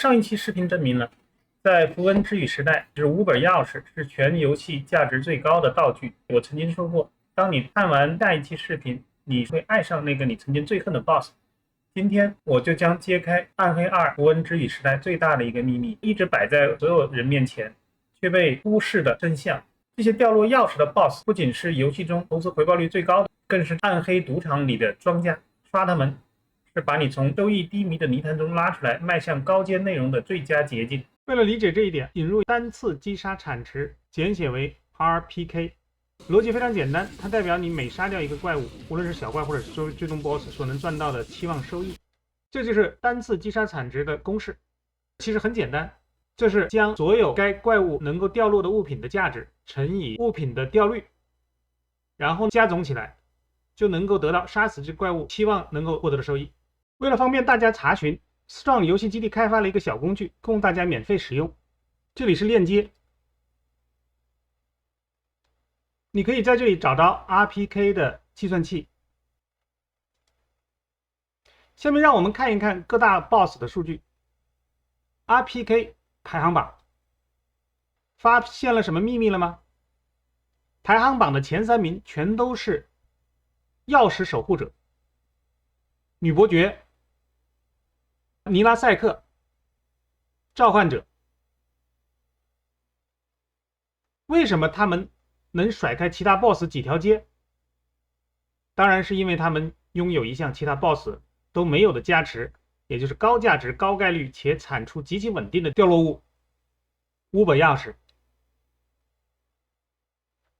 上一期视頻證明了，在符文之語時代，就是5本鑰匙是全遊戲價值最高的道具。我曾經說過，當你看完下一期視頻，你会愛上那個你曾經最恨的 BOSS。今天我就将揭開暗黑2符文之語時代最大的一個秘密，一直擺在所有人面前卻被忽視的真相。這些掉落鑰匙的 BOSS 不僅是遊戲中投資回報率最高的，更是暗黑賭場裡的莊家。刷他們是把你從收益低迷的泥潭中拉出來，邁向高階內容的最佳捷徑。为了理解這一點，引入單次擊殺產值，簡寫為 RPK。邏輯非常簡單，它代表你每殺掉一個怪物，無論是小怪或者是最終 BOSS 所能賺到的期望收益。這就是單次擊殺產值的公式。其實很簡單，這是將所有該怪物能夠掉落的物品的價值乘以物品的掉率，然後加總起來，就能夠得到殺死這怪物期望能夠獲得的收益。为了方便大家查詢， Strong 遊戲基地開發了一個小工具，供大家免費使用。這裡是鏈接，你可以在這裡找到 RPK 的計算器。下面讓我們看一看各大 BOSS 的數據。RPK 排行榜，發現了什麼秘密了嗎？排行榜的前3名全都是鑰匙守護者，女伯爵、尼拉賽克、召喚者。為什麼他們能甩開其他 BOSS 幾條街？當然是因為他們擁有一項其他 BOSS 都沒有的加持，也就是高價值、高概率且產出極其穩定的掉落物——5本鑰匙。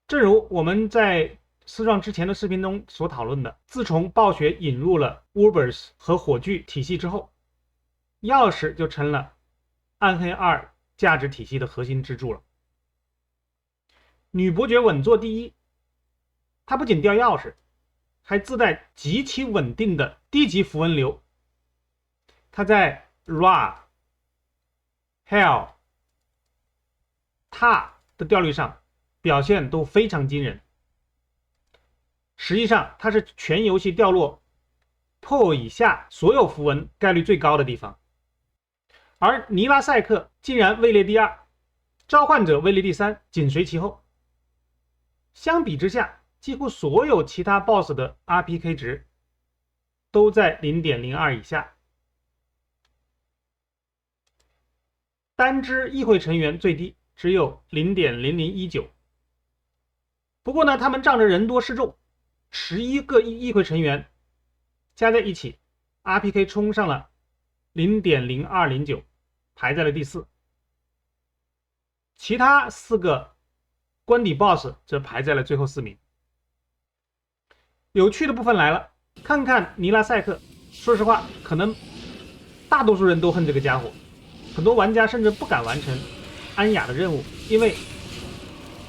正如我們在私狀之前的視頻中所討論的，自從暴雪引入了 Urbers 和火炬體系之後，鑰匙就成了暗黑2價值體系的核心支柱了。女伯爵穩坐第一，她不僅掉鑰匙，還自帶極其穩定的低級符文流。她在 Ra、Hell、Ta 的掉率上表現都非常驚人。實際上，它是全遊戲掉落 PO 以下所有符文概率最高的地方。而尼拉賽克竟然位列第2，召喚者位列第3，緊隨其後。相比之下，幾乎所有其他 BOSS 的 RPK 值都在 0.02 以下。单支议會成員最低只有 0.0019。不過呢，他們仗着人多勢眾，11個議會成員加在一起 ，RPK 衝上了 0.0209，排在了第4。其他4個官邸 BOSS 則排在了最後4名。有趣的部分來了，看看尼拉赛克。說實話，可能大多數人都恨這個家伙，很多玩家甚至不敢完成安雅的任務，因為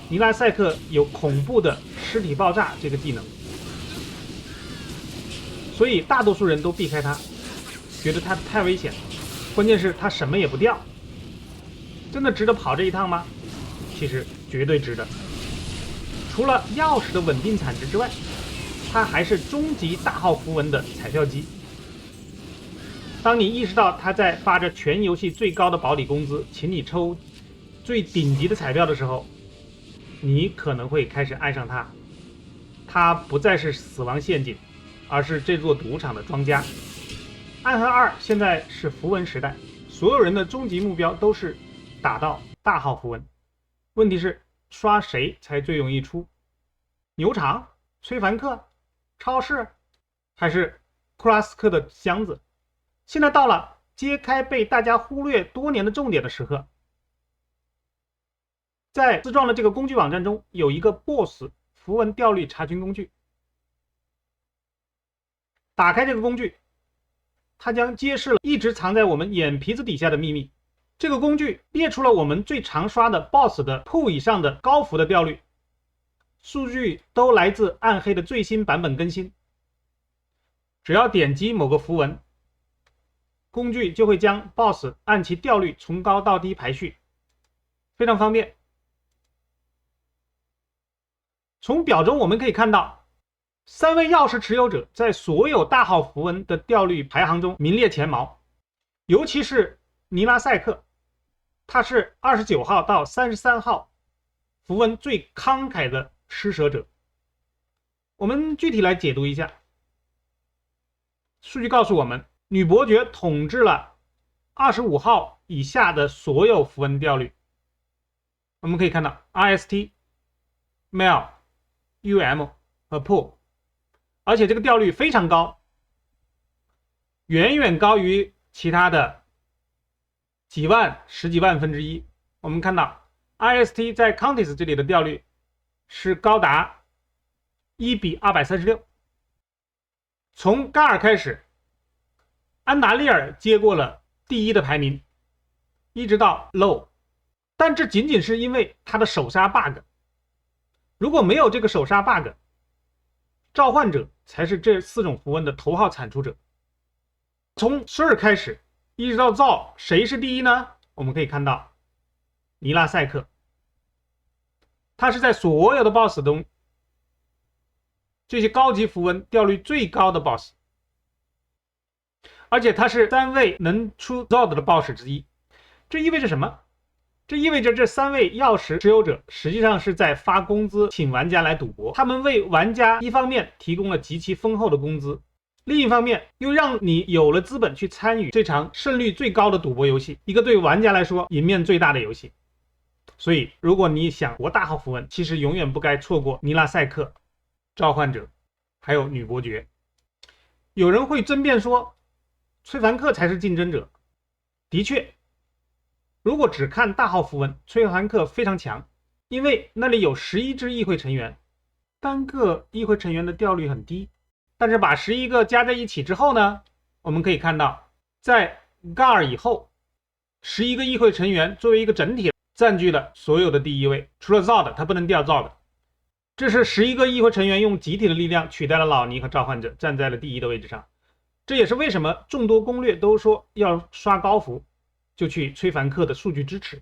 尼拉賽克有恐怖的屍體爆炸這個技能，所以大多數人都避開他，覺得他太危險。關鍵是他什麼也不掉，真的值得跑這一趟嗎？其實絕對值得。除了鑰匙的穩定產值之外，它還是終極大號符文的彩票機。當你意識到它在發着全遊戲最高的保底工資，請你抽最頂級的彩票的時候，你可能會開始愛上它。它不再是死亡陷阱，而是這座賭場的莊家。暗黑2現在是符文時代，所有人的終極目標都是打到大號符文。問題是刷誰才最容易出？牛場、崔凡克、超市，還是庫拉斯克的箱子？現在到了揭開被大家忽略多年的重點的時刻。在自創的這個工具網站中，有一個 BOSS 符文掉率查詢工具。打開這個工具，它將揭示了一直藏在我們眼皮子底下的秘密。這個工具列出了我們最常刷的 BOSS 的PO以上的高符的掉率，數據都來自暗黑的最新版本更新。只要點擊某個符文，工具就會將 BOSS 按其掉率從高到低排序，非常方便。從表中我們可以看到，3位鑰匙持有者在所有大號符文的掉率排行中名列前茅，尤其是尼拉塞克，他是29号到33号符文最慷慨的施舍者。我们具体来解读一下。数据告訴我们，女伯爵統治了25號以下的所有符文調率。我們可以看到 RST、Mel、UM 和 Pool， 而且這個調率非常高，遠遠高於其他的幾萬、十幾萬分之一。我們看到 RST 在 Countess 這裡的調率是高達1比236。從嘎爾開始，安達利爾接過了第一的排名，一直到 Low， 但這僅僅是因為他的手殺 bug。如果沒有這個手殺 bug， 召喚者才是這4種符文的頭號產出者。從 Sir 開始一直到 Zal， 誰是第一呢？我們可以看到尼拉塞克，他是在所有的 BOSS 中这些高級符文調率最高的 BOSS， 而且他是3位能出 Zod 的 BOSS 之一。這意味着什麼？這意味着這3位鑰匙持有者實際上是在發工資請玩家來賭博，他們為玩家一方面提供了極其豐厚的工資，另一方面又讓你有了資本去參與這場勝率最高的賭博遊戲，一個對玩家來說贏面最大的遊戲。所以如果你想博大號符文，其實永遠不該錯過尼拉塞克、召喚者還有女伯爵。有人會爭辯說崔凡克才是競爭者。的確，如果只看大號符文，崔凡克非常強，因為那裡有11支議會成員，單個議會成員的調率很低。但是把11個加在一起之後呢，我們可以看到在嘎爾以後，11個議會成員作為一個整體佔據了所有的第一位，除了 Zod 他不能調 Zod。這是11個議會成員用集體的力量取代了老尼和召喚者，站在了第一的位置上。這也是為什麼眾多攻略都說要刷高符就去崔凡克的數據支持。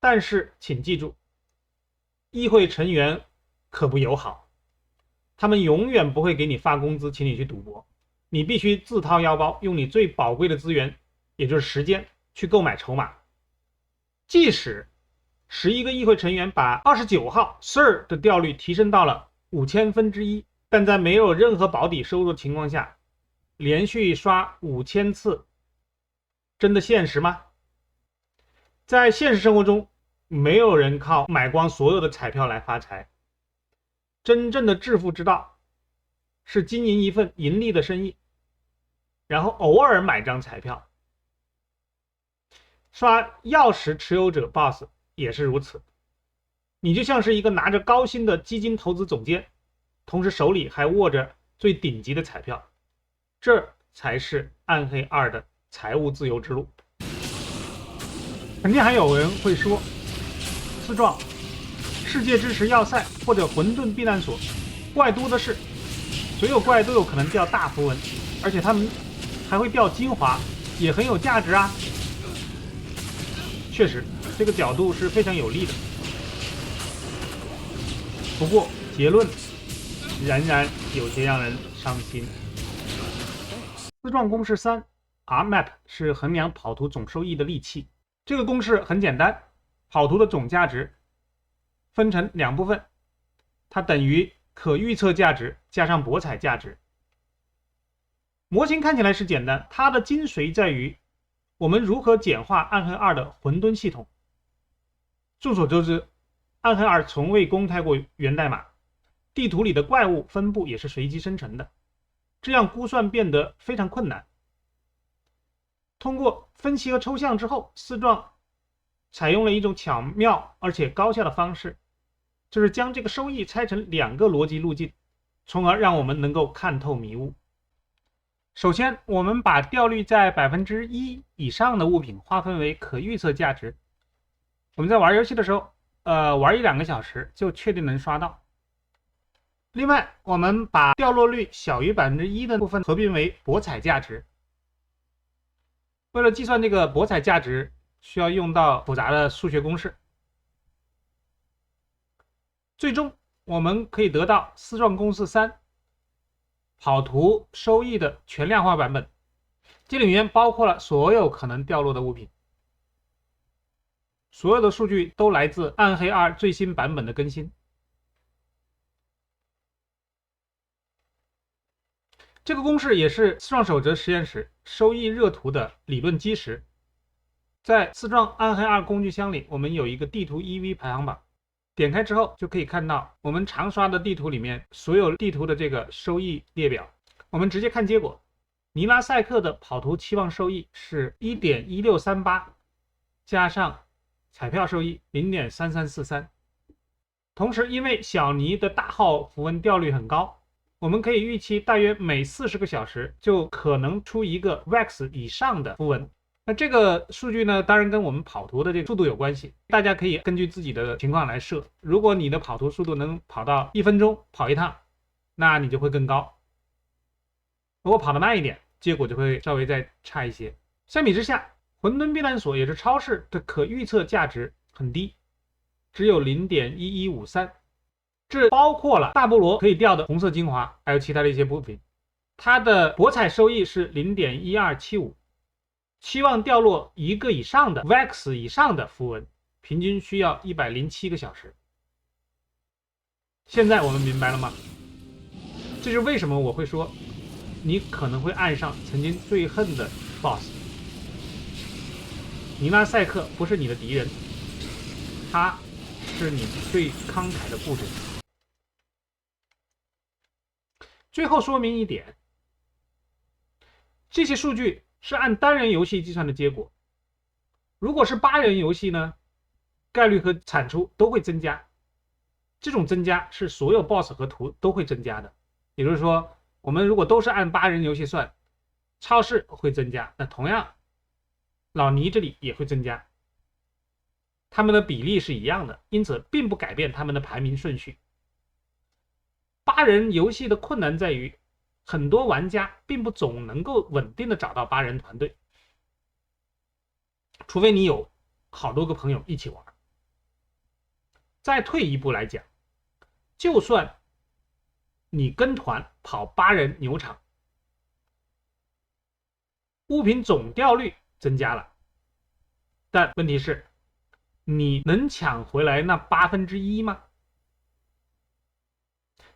但是請記住，議會成員可不友好，他們永遠不會給你發工資請你去賭博，你必須自掏腰包，用你最寶貴的資源，也就是時間去購買籌碼。即使11個議會成員把29號 Sir 的調率提升到了5000分之一，但在沒有任何保底收入的情況下，連續刷5000次，真的現實嗎？在現實生活中，沒有人靠買光所有的彩票來發財。真正的致富之道是經營一份盈利的生意，然後偶爾買張彩票。刷鑰匙持有者 BOSS 也是如此，你就像是一個拿着高薪的基金投資總監，同時手裡還握着最頂級的彩票，這才是暗黑2的財務自由之路。肯定還有人會說，斯壯、世界之石要塞或者混沌避難所怪多的是，所有怪都有可能掉大符文，而且他們還會掉精華，也很有價值啊。確實，這個角度是非常有利的。不過結論仍然有些讓人傷心。斯壯公式3 RMAP 是衡量跑圖總收益的利器。這個公式很簡單，跑圖的總價值分成2部分，它等於可預測價值加上博彩價值。模型看起來是簡單，它的精髓在於我們如何簡化暗黑2的混沌系統。眾所周知，暗黑2從未公開過源代碼，地圖裡的怪物分布也是隨機生成的，這樣估算變得非常困難。通過分析和抽象之後，斯壯採用了一種巧妙而且高效的方式，就是將這個收益拆成2個邏輯路徑，從而讓我們能夠看透迷霧。首先，我們把調率在1%以上的物品劃分為可預測價值。我們在玩遊戲的時候，玩1-2個小時就確定能刷到。另外，我們把掉落率小於1%的部分合併為博彩價值。為了計算這個博彩價值，需要用到複雜的數學公式。最終，我們可以得到斯壯公式3跑圖收益的全量化版本。這裡面包括了所有可能掉落的物品，所有的數据都來自《暗黑2》最新版本的更新。这个公式也是四幢守则實驗室收益熱圖的理論基石。在四幢暗黑2工具箱裡，我們有一個地圖 EV 排行榜，點開之後就可以看到我們常刷的地圖裡面所有地圖的這個收益列表。我們直接看結果，尼拉賽克的跑圖期望收益是 1.1638 加上彩票收益 0.3343。同時因為小尼的大號符文掉率很高，我們可以預期大約每40個小時就可能出一個 VEX 以上的符文。那這個數據呢，當然跟我們跑圖的這個速度有關係，大家可以根據自己的情況來設。如果你的跑圖速度能跑到1分鐘跑一趟，那你就會更高。如果跑得慢一點，結果就會稍微再差一些。相比之下，混沌避難所也是超市的可預測價值很低，只有 0.1153。這包括了大菠蘿可以掉的紅色精華，還有其他的一些部品。它的博彩收益是 0.1275。期望掉落1個以上的 VEX 以上的符文，平均需要107個小時。現在我們明白了嗎？這是為什麼我會說你可能會愛上曾經最恨的 BOSS。尼拉賽克不是你的敵人，他是你最慷慨的故事。最後說明一點，這些數據是按單人遊戲計算的結果。如果是8人遊戲呢，概率和產出都會增加。這種增加是所有 BOSS 和圖都會增加的。也就是說，我們如果都是按8人遊戲算，超市會增加，那同樣老尼這裡也會增加。它們的比例是一樣的，因此並不改變它們的排名順序。8人遊戲的困難在於，很多玩家並不總能夠穩定的找到8人團隊，除非你有好多個朋友一起玩。再退一步來講，就算你跟團跑8人牛場，物品總掉率增加了，但問題是你能搶回來那1/8嗎？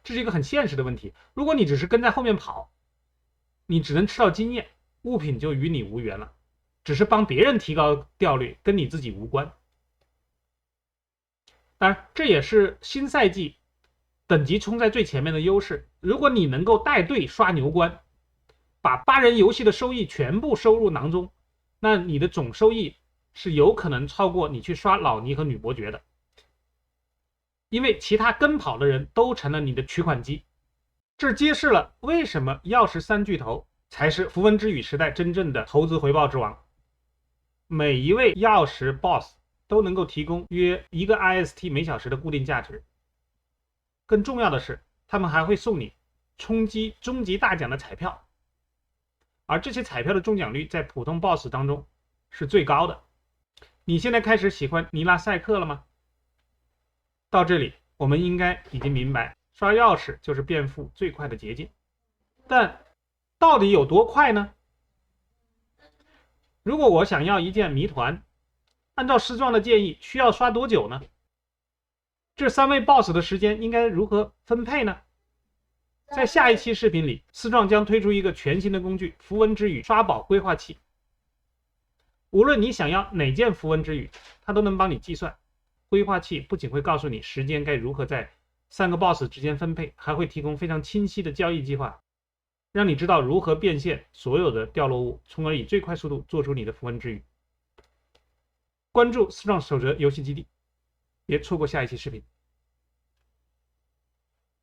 這是一個很現實的問題。如果你只是跟在後面跑，你只能吃到經驗，物品就與你無緣了，只是幫別人提高掉率，跟你自己無關。當然，這也是新賽季等級衝在最前面的優勢。如果你能夠帶隊刷牛關，把8人遊戲的收益全部收入囊中，那你的總收益是有可能超過你去刷老尼和女伯爵的。因為其他跟跑的人都成了你的取款機，這揭示了為什麼鑰匙3巨頭才是符文之語時代真正的投資回報之王。每一位鑰匙 BOSS 都能夠提供約1個 IST 每小時的固定價值。更重要的是，他們還會送你衝擊終極大獎的彩票，而這些彩票的中獎率在普通 BOSS 當中是最高的。你現在開始喜歡尼拉賽克了嗎？到這裡，我們應該已經明白，刷鑰匙就是變富最快的捷徑。但到底有多快呢？如果我想要一件謎團，按照師壯的建議，需要刷多久呢？這3位 BOSS 的時間應該如何分配呢？在下一期視頻裡，師壯將推出一個全新的工具——符文之語刷寶規劃器。無論你想要哪件符文之語，它都能幫你計算。規劃器不僅會告訴你時間該如何在3個 BOSS 之間分配，還會提供非常清晰的交易計劃，讓你知道如何變現所有的掉落物，從而以最快速度做出你的符文之語。關注四壯守則遊戲基地，別錯過下一期視頻。